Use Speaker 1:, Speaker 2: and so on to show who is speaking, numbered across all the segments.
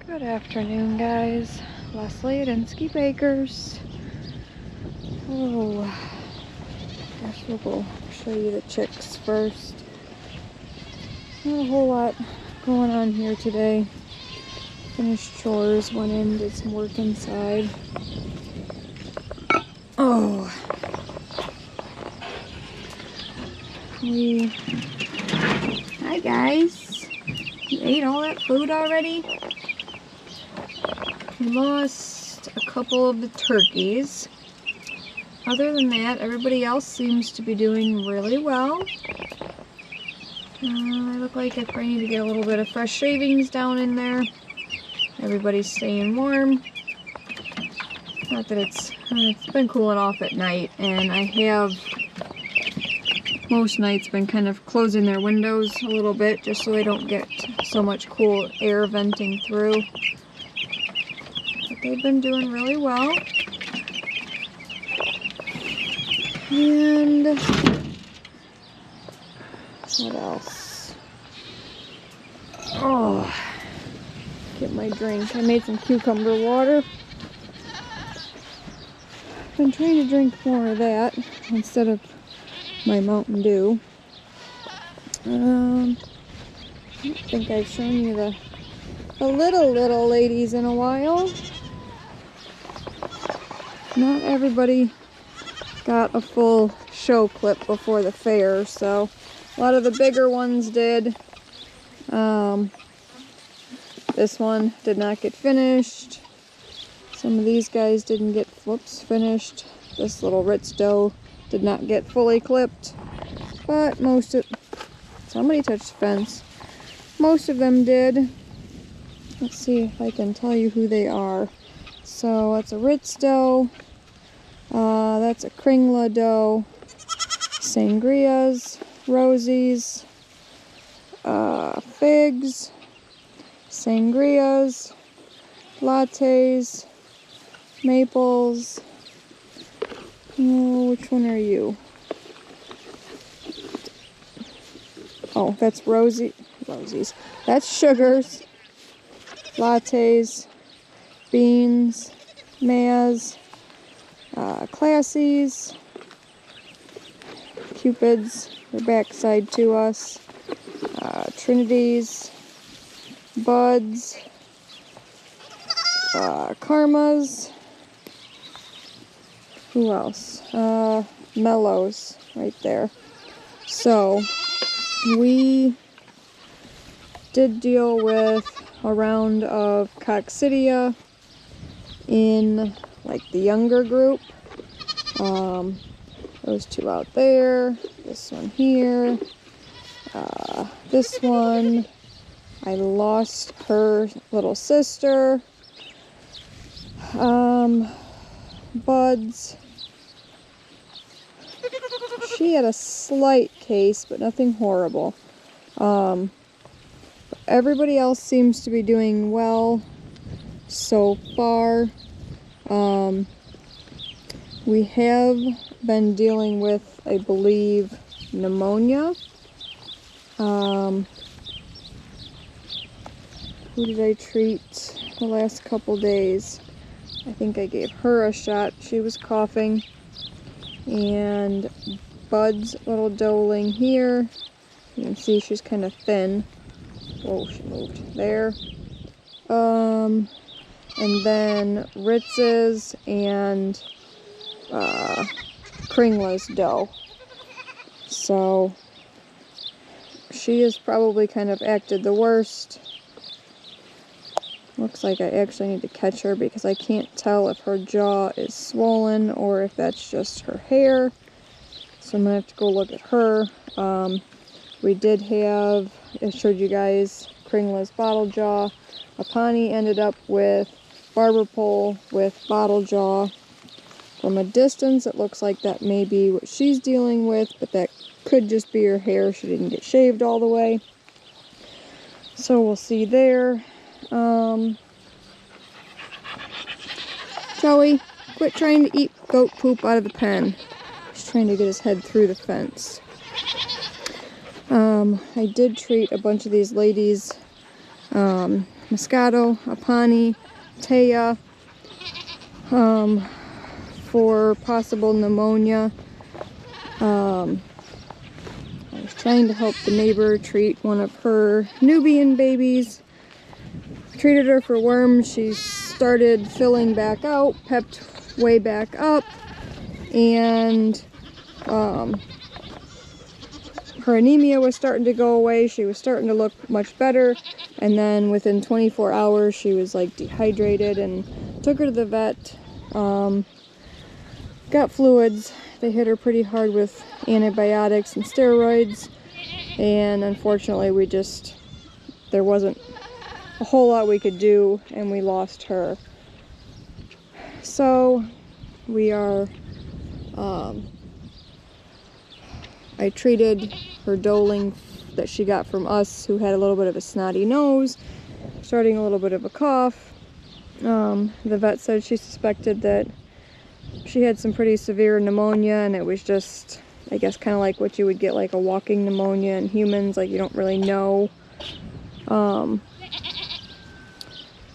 Speaker 1: Good afternoon, guys. Leslie at Inskeep Acres. Oh, guess we'll go show you the chicks first. Not a whole lot going on here today. Finished chores, went in, did some work inside. Oh, hi guys. You ate all that food already? We lost a couple of the turkeys. Other than that, everybody else seems to be doing really well. I look like I probably need to get a little bit of fresh shavings down in there. Everybody's staying warm. Not that it's been cooling off at night, and I have most nights been kind of closing their windows a little bit just so they don't get so much cool air venting through. But they've been doing really well. And what else? Oh, get my drink. I made some cucumber water. I've been trying to drink more of that instead of my Mountain Dew. I don't think I've shown you the little ladies in a while. Not everybody got a full show clip before the fair, so a lot of the bigger ones did. This one did not get finished. Some of these guys didn't get finished. This little Ritz doe did not get fully clipped, but somebody touched the fence. Most of them did. Let's see if I can tell you who they are. So that's a Ritz doe. That's a Kringla doe. Sangrias, Rosies, figs, sangrias, lattes, maples. Oh, which one are you? Oh, that's Rosies. That's sugars, lattes, beans, Maz, classies, cupids, their backside to us, trinities, buds, karmas. Who else? Mellows right there. So we did deal with a round of coccidia in like the younger group. Those two out there, this one here, this one. I lost her little sister. Buds. She had a slight case, but nothing horrible. Everybody else seems to be doing well so far. We have been dealing with, I believe, pneumonia. Who did I treat the last couple days? I think I gave her a shot. She was coughing. And Bud's little doeling here. You can see she's kind of thin. Oh, she moved there. And then Ritz's and Kringla's doe. So she has probably kind of acted the worst. Looks like I actually need to catch her because I can't tell if her jaw is swollen or if that's just her hair. So I'm going to have to go look at her. We did have, I showed you guys, Kringla's bottle jaw. Apani ended up with barber pole with bottle jaw. From a distance, it looks like that may be what she's dealing with, but that could just be her hair. She didn't get shaved all the way. So we'll see there. Joey, quit trying to eat goat poop out of the pen. He's trying to get his head through the fence. I did treat a bunch of these ladies Moscato, Apani, Taya, for possible pneumonia. I was trying to help the neighbor treat one of her Nubian babies. Treated her for worms. She started filling back out, pepped way back up, and her anemia was starting to go away. She was starting to look much better, and then within 24 hours she was like dehydrated, and took her to the vet. Got fluids. They hit her pretty hard with antibiotics and steroids, and unfortunately there wasn't a whole lot we could do, and we lost her. So we are I treated her doeling that she got from us, who had a little bit of a snotty nose, starting a little bit of a cough. The vet said she suspected that she had some pretty severe pneumonia, and it was just, I guess, kind of like what you would get like a walking pneumonia in humans, like you don't really know. Or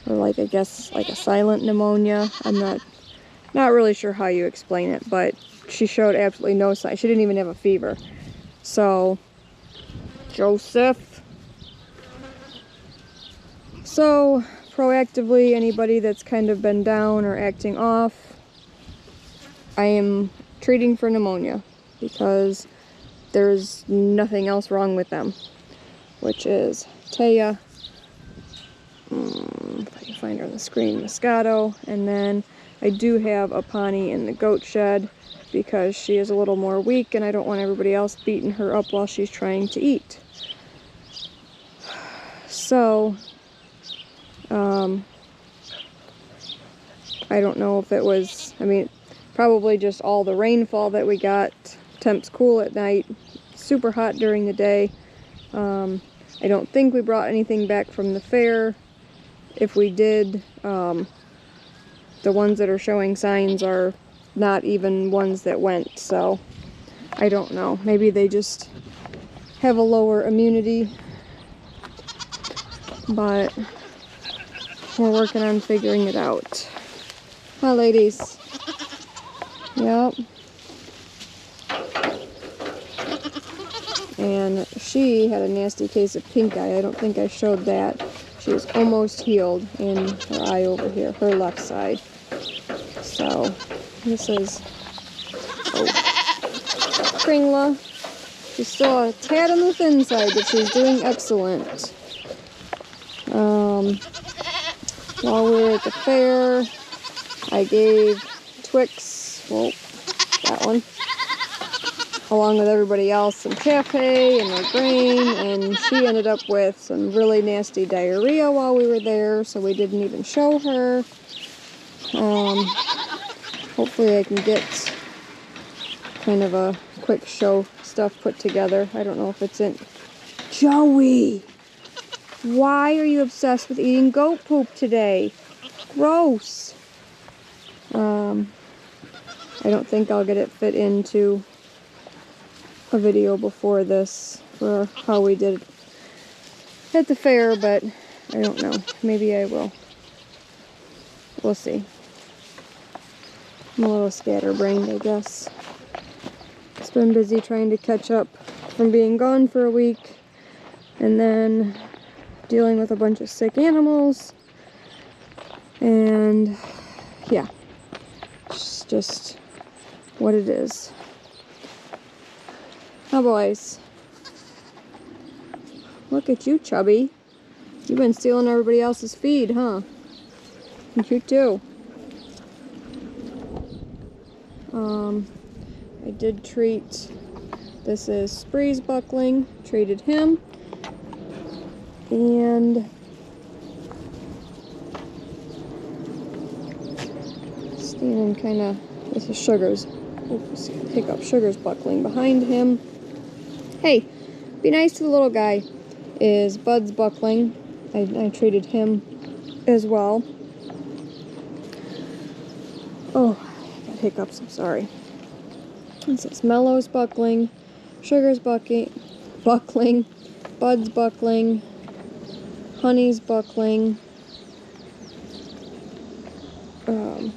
Speaker 1: like, I guess, like a silent pneumonia. I'm not really sure how you explain it, but she showed absolutely no sign. She didn't even have a fever. So, Joseph. So, proactively, anybody that's kind of been down or acting off, I am treating for pneumonia, because there's nothing else wrong with them, which is Taya, if I can find her on the screen, Moscato, and then I do have Apani in the goat shed, because she is a little more weak and I don't want everybody else beating her up while she's trying to eat. So, I don't know if it was, probably just all the rainfall that we got. Temps cool at night, super hot during the day. I don't think we brought anything back from the fair. If we did, the ones that are showing signs are not even ones that went, so I don't know. Maybe they just have a lower immunity, but we're working on figuring it out. Hi, ladies. Yep. And she had a nasty case of pink eye. I don't think I showed that. She was almost healed in her eye over here, her left side. So, this is Kringla. She's still a tad on the thin side, but she's doing excellent. While we were at the fair, I gave Twix, well, that one, along with everybody else, some cafe and her grain, and she ended up with some really nasty diarrhea while we were there, so we didn't even show her. Hopefully I can get kind of a quick show stuff put together. I don't know if it's in... Joey! Why are you obsessed with eating goat poop today? Gross! I don't think I'll get it fit into a video before this for how we did at the fair, but I don't know. Maybe I will. We'll see. I'm a little scatterbrained, I guess. It's been busy trying to catch up from being gone for a week, and then dealing with a bunch of sick animals, and yeah, it's just what it is. Oh, boys. Look at you, Chubby. You've been stealing everybody else's feed, huh? You too. I did treat, this is Spree's buckling, treated him, and standing kind of, this is Sugar's, oops, hiccup, Sugar's buckling behind him. Hey, be nice to the little guy, is Bud's buckling. I treated him as well. Oh, I got hiccups, I'm sorry. This is Mellow's buckling, Sugar's buckling, Bud's buckling, Honey's buckling.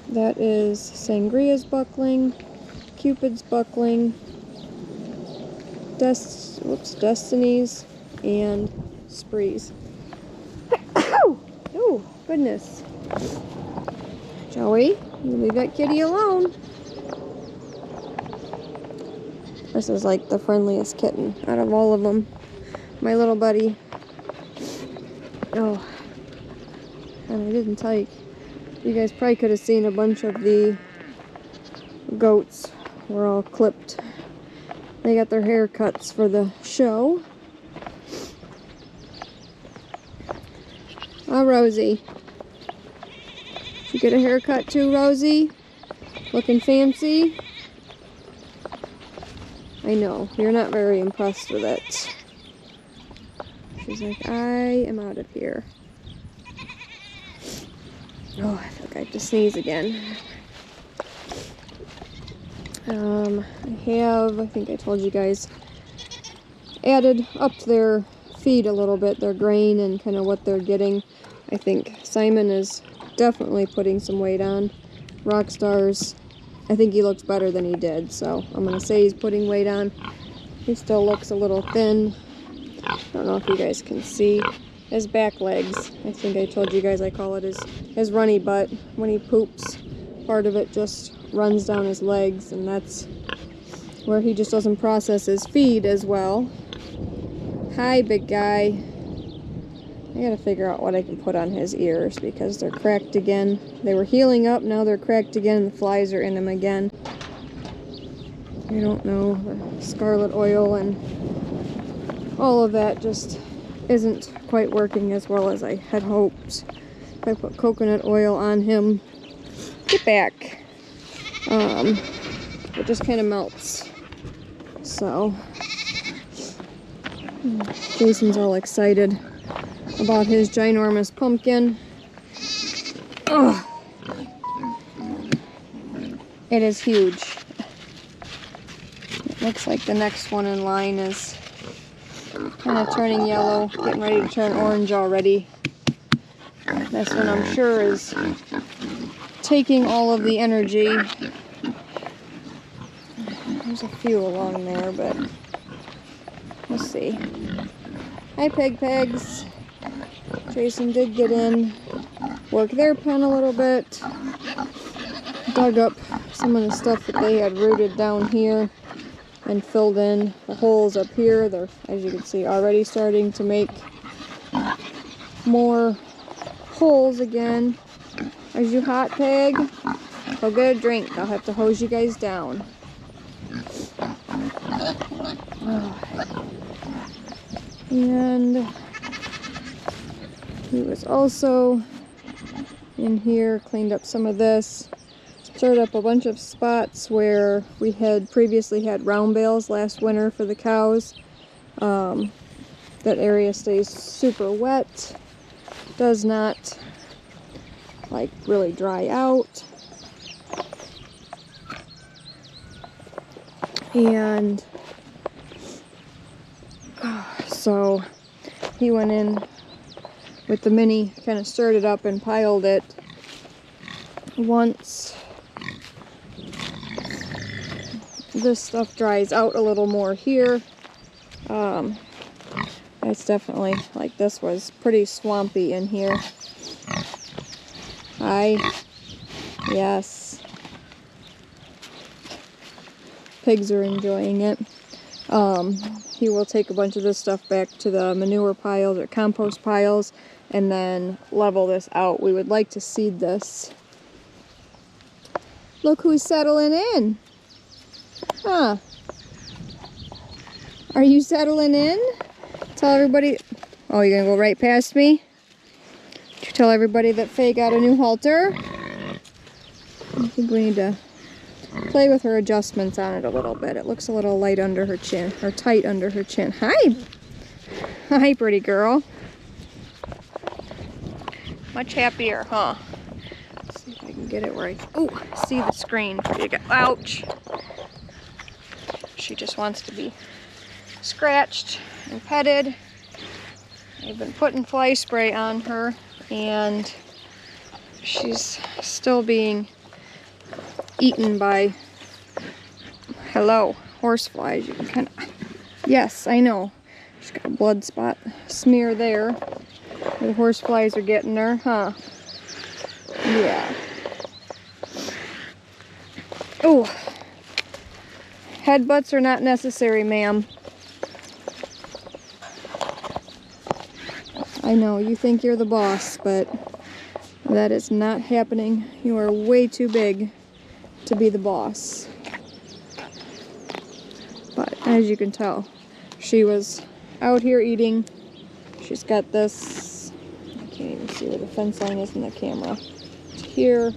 Speaker 1: That is Sangria's buckling, Cupid's buckling, Destiny's, and Spree's. Oh, goodness. Joey, you leave that kitty alone. This is like the friendliest kitten out of all of them. My little buddy. Oh, and I didn't tell you. You guys probably could have seen a bunch of the goats were all clipped. They got their haircuts for the show. Oh, Rosie. Did you get a haircut too, Rosie? Looking fancy? I know, you're not very impressed with it. She's like, I am out of here. Oh, I feel like I have to sneeze again. I think I told you guys, added up their feed a little bit, their grain and kind of what they're getting. I think Simon is definitely putting some weight on. Rockstar's, I think he looks better than he did, so I'm going to say he's putting weight on. He still looks a little thin. I don't know if you guys can see his back legs. I think I told you guys I call it his runny butt. When he poops, part of it just runs down his legs, and that's where he just doesn't process his feed as well. Hi, big guy. I gotta figure out what I can put on his ears because they're cracked again. They were healing up, now they're cracked again, and the flies are in them again. I don't know, the scarlet oil and all of that just isn't quite working as well as I had hoped. If I put coconut oil on him, get back, it just kind of melts. So Jason's all excited about his ginormous pumpkin. Ugh. It is huge. It looks like the next one in line is kind of turning yellow, getting ready to turn orange already. This one I'm sure is taking all of the energy. There's a few along there, but we'll see. Hi, pegs. Jason did get in, work their pen a little bit, dug up some of the stuff that they had rooted down here and filled in the holes up here. They're, as you can see, already starting to make more holes again. Are you hot, pig? Go get a drink. I'll have to hose you guys down. And he was also in here, cleaned up some of this, stirred up a bunch of spots where we had previously had round bales last winter for the cows. That area stays super wet, does not like really dry out. And so he went in with the mini, kind of stirred it up and piled it. Once this stuff dries out a little more here, it's definitely, like, this was pretty swampy in here. Hi. Yes. Pigs are enjoying it. He will take a bunch of this stuff back to the manure piles or compost piles and then level this out. We would like to seed this. Look who's settling in. Huh. Are you settling in? Tell everybody. Oh, you're gonna go right past me? Did you tell everybody that Faye got a new halter? I think we need to play with her adjustments on it a little bit. It looks a little light under her chin, or tight under her chin. Hi! Hi, pretty girl. Much happier, huh? Let's see if I can get it where I see the screen for you guys. Ouch! She just wants to be scratched and petted I've been putting fly spray on her, and she's still being eaten by, hello, horseflies. You can kind of, yes, I know. She's got a blood spot smear there. The horseflies are getting her, huh? Yeah. Oh, headbutts are not necessary, ma'am. I know, you think you're the boss, but that is not happening. You are way too big to be the boss. But as you can tell, she was out here eating. She's got this, I can't even see where the fence line is in the camera. It's here,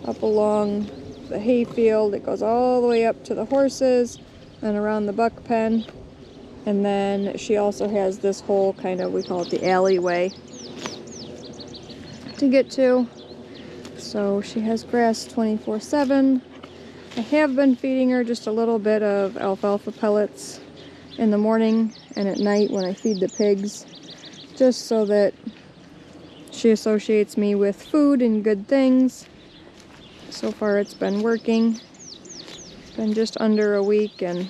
Speaker 1: up along the hayfield. It goes all the way up to the horses and around the buck pen. And then she also has this whole kind of, we call it the alleyway to get to. So she has grass 24/7. I have been feeding her just a little bit of alfalfa pellets in the morning and at night when I feed the pigs, just so that she associates me with food and good things. So far it's been working. It's been just under a week, and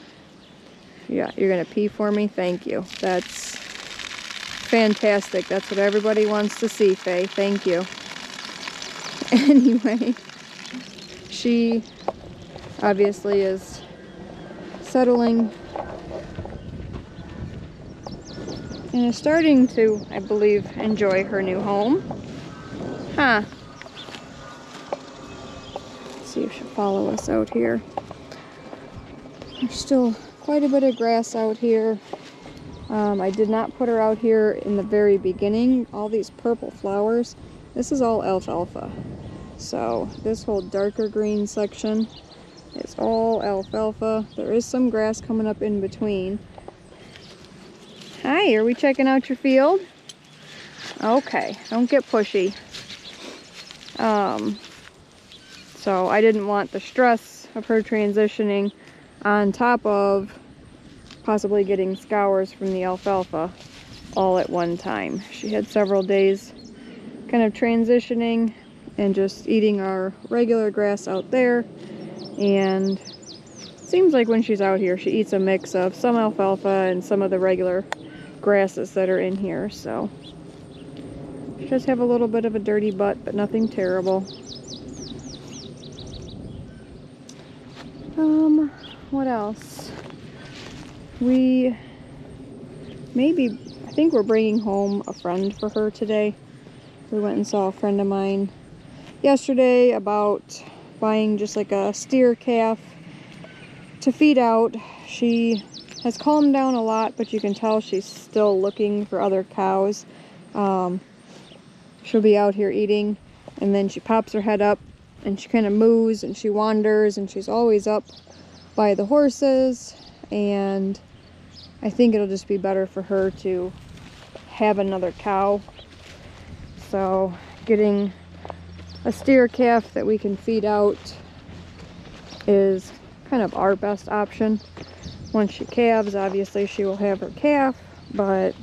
Speaker 1: yeah, you're gonna pee for me? Thank you. That's fantastic. That's what everybody wants to see, Faye. Thank you. Anyway, she obviously is settling and is starting to, I believe, enjoy her new home. Huh. Let's see if she'll follow us out here. There's still quite a bit of grass out here. I did not put her out here in the very beginning. All these purple flowers, this is all alfalfa. So this whole darker green section is all alfalfa. There is some grass coming up in between. Hi, are we checking out your field? Okay, don't get pushy. So I didn't want the stress of her transitioning on top of possibly getting scours from the alfalfa all at one time. She had several days kind of transitioning and just eating our regular grass out there, and it seems like when she's out here she eats a mix of some alfalfa and some of the regular grasses that are in here. So she does have a little bit of a dirty butt, but nothing terrible. What else? I think we're bringing home a friend for her today. We went and saw a friend of mine yesterday about buying just like a steer calf to feed out. She has calmed down a lot, but you can tell she's still looking for other cows. She'll be out here eating, and then she pops her head up and she kind of moos and she wanders, and she's always up by the horses, and I think it'll just be better for her to have another cow. So getting a steer calf that we can feed out is kind of our best option. Once she calves, obviously she will have her calf, but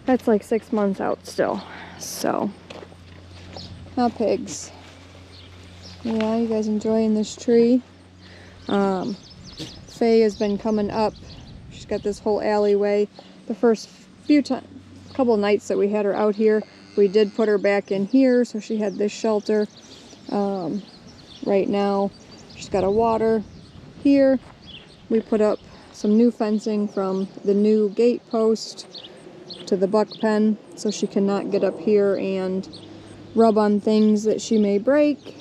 Speaker 1: that's like 6 months out still. So now pigs. Yeah, you guys enjoying this tree? Faye has been coming up. She's got this whole alleyway. The first couple nights that we had her out here, we did put her back in here, so she had this shelter. Right now, she's got a water here. We put up some new fencing from the new gate post to the buck pen, so she cannot get up here and rub on things that she may break.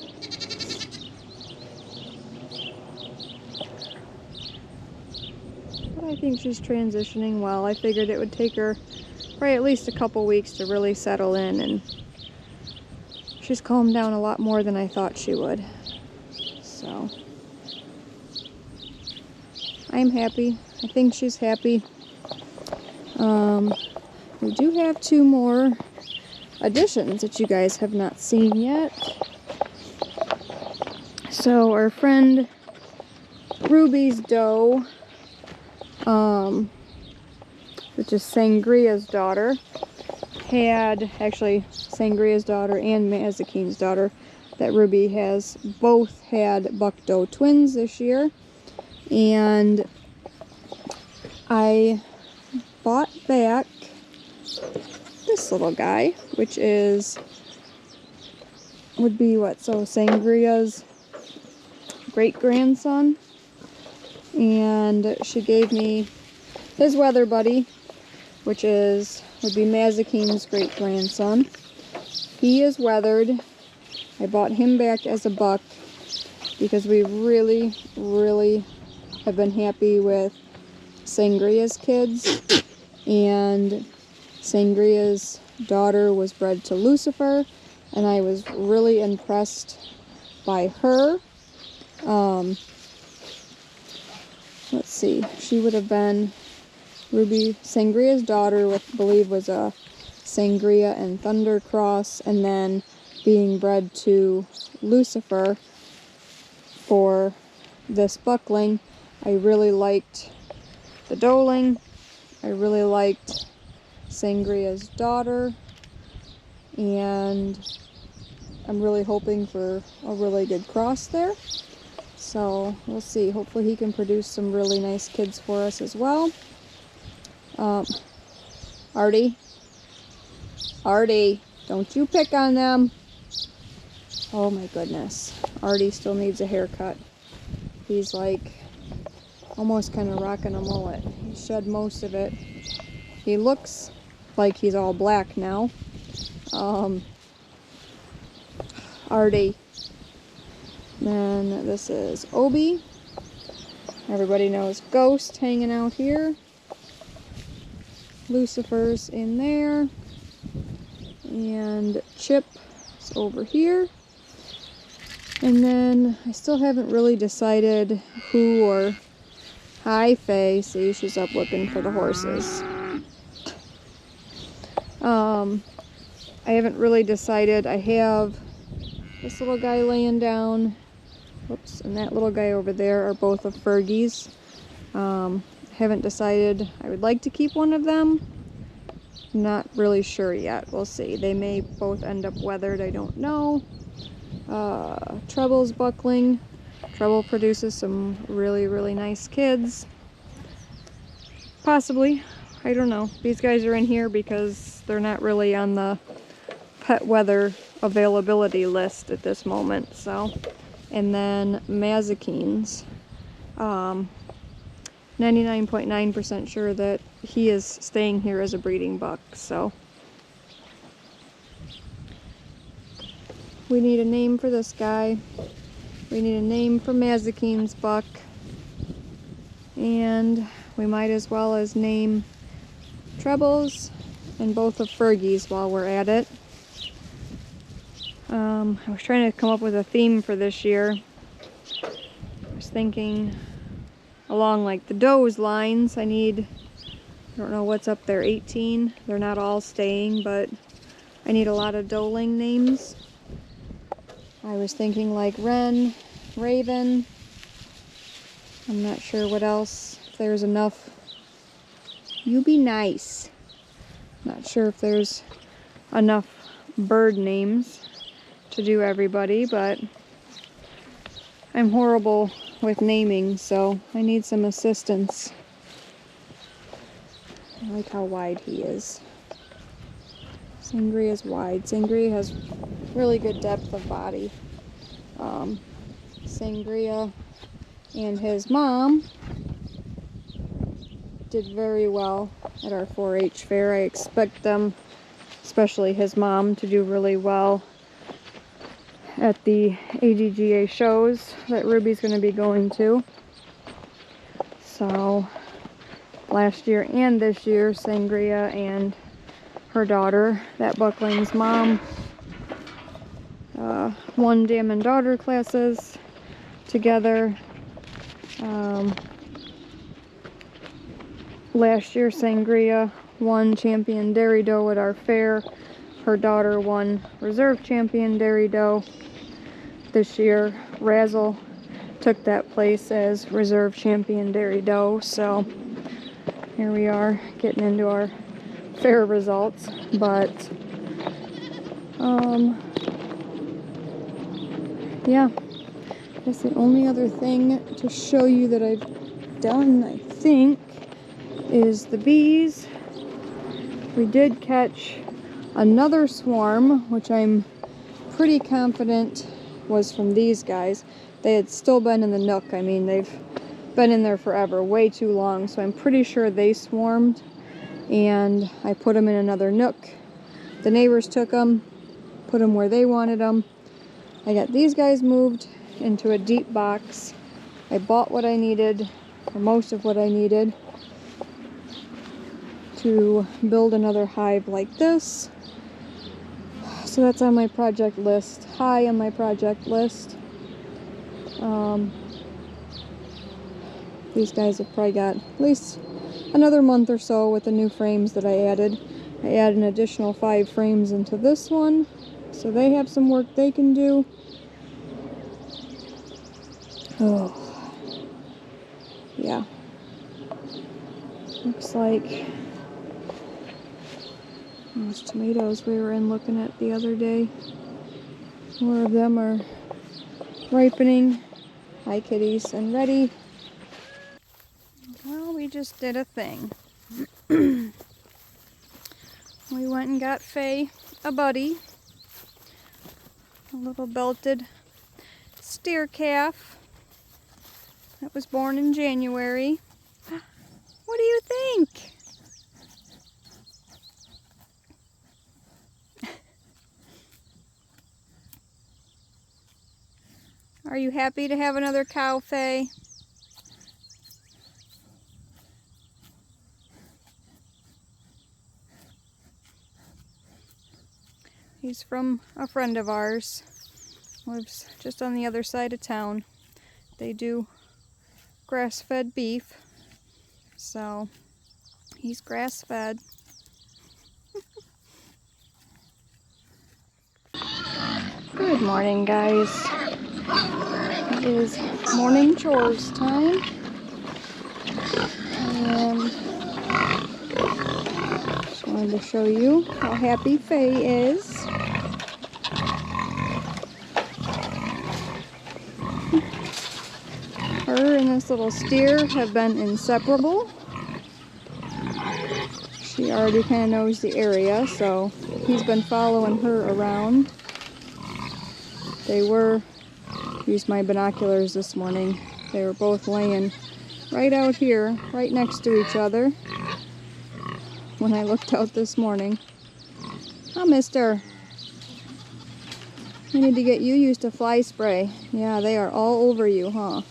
Speaker 1: But I think she's transitioning well. I figured it would take her probably at least a couple weeks to really settle in, and she's calmed down a lot more than I thought she would. So I'm happy. I think she's happy. We do have 2 more additions that you guys have not seen yet. So our friend Ruby's doe which is Sangria's daughter, actually Sangria's daughter and Mazakine's daughter that Ruby has both had buck doe twins this year. And I bought back this little guy, which would be what, so Sangria's great-grandson. And she gave me his weather buddy, which would be Mazakine's great-grandson. He is weathered. I bought him back as a buck because we really, really have been happy with Sangria's kids. And Sangria's daughter was bred to Lucifer, and I was really impressed by her. Let's see, she would have been Ruby Sangria's daughter, I believe was a Sangria and Thunder cross, and then being bred to Lucifer for this buckling. I really liked the doeling. I really liked Sangria's daughter, and I'm really hoping for a really good cross there. So we'll see. Hopefully he can produce some really nice kids for us as well. Artie, don't you pick on them. Oh my goodness. Artie still needs a haircut. He's like almost kind of rocking a mullet. He shed most of it. He looks like he's all black now. Artie. Then this is Obi. Everybody knows Ghost hanging out here. Lucifer's in there. And Chip is over here. And then I still haven't really decided who or... Hi, Faye. See, she's up looking for the horses. I haven't really decided. I have this little guy laying down. Whoops, and that little guy over there are both of Fergie's. Haven't decided. I would like to keep one of them. Not really sure yet. We'll see. They may both end up weathered. I don't know. Treble's buckling. Treble produces some really, really nice kids. Possibly. I don't know. These guys are in here because they're not really on the pet weather availability list at this moment. So, and then Mazakine's. 99.9% sure that he is staying here as a breeding buck. So we need a name for this guy. We need a name for Mazakine's buck. And we might as well as name Trebles and both of Fergie's while we're at it. I was trying to come up with a theme for this year. I was thinking along like the does lines. I don't know what's up there, 18. They're not all staying, but I need a lot of doeling names. I was thinking like Wren, Raven. I'm not sure what else, if there's enough. You be nice. Not sure if there's enough bird names to do everybody, but I'm horrible with naming, so I need some assistance. I like how wide he is. Sangria's wide. Sangria has really good depth of body. Sangria and his mom did very well at our 4-H fair. I expect them, especially his mom, to do really well at the ADGA shows that Ruby's going to be going to. So last year and this year, Sangria and her daughter, that buckling's mom, won dam and daughter classes together. Last year, Sangria won champion dairy doe at our fair. Her daughter won reserve champion dairy doe. This year, Razzle took that place as reserve champion dairy doe. So here we are getting into our fair results, but yeah, I guess the only other thing to show you that I've done, I think, is the bees. We did catch another swarm, which I'm pretty confident was from these guys. They had still been in the nook. I mean, they've been in there forever, way too long, so I'm pretty sure they swarmed, and I put them in another nook. The neighbors took them, put them where they wanted them. I got these guys moved into a deep box. I bought what I needed, or most of what I needed, to build another hive like this. So that's on my project list, high on my project list. These guys have probably got at least another month or so with the new frames that I added. I added an additional 5 frames into this one, so they have some work they can do. Oh, yeah. Looks like those tomatoes we were in looking at the other day, more of them are ripening. Hi kitties, and ready. Well, we just did a thing. We went and got Faye a buddy, a little belted steer calf that was born in January. What do you think? Are you happy to have another cow, Faye? He's from a friend of ours, lives just on the other side of town. They do grass-fed beef, so he's grass-fed. Good morning, guys. It is morning chores time, and just wanted to show you how happy Faye is. Her and this little steer have been inseparable. She already kind of knows the area, so he's been following her around. They were, used my binoculars this morning, they were both laying right out here, right next to each other when I looked out this morning. Oh, mister. I need to get you used to fly spray. Yeah, they are all over you, huh?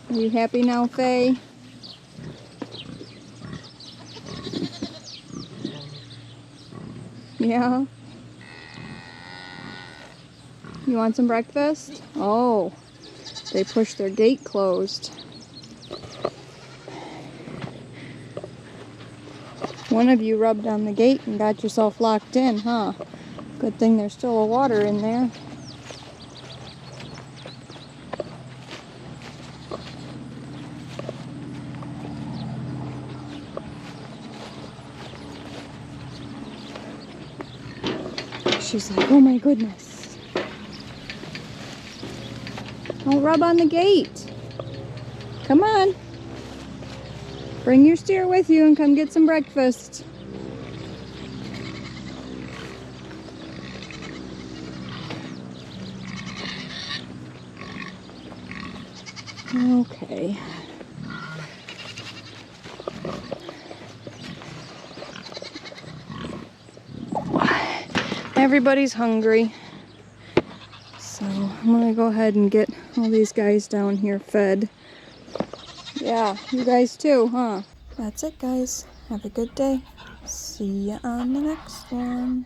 Speaker 1: Are you happy now, Faye? Yeah? You want some breakfast? Oh, they pushed their gate closed. One of you rubbed on the gate and got yourself locked in, huh? Good thing there's still a water in there. She's like, oh my goodness. Don't rub on the gate. Come on. Bring your steer with you and come get some breakfast. Okay. Everybody's hungry, so I'm gonna go ahead and get all these guys down here fed. Yeah, you guys too, huh? That's it, guys. Have a good day. See ya on the next one.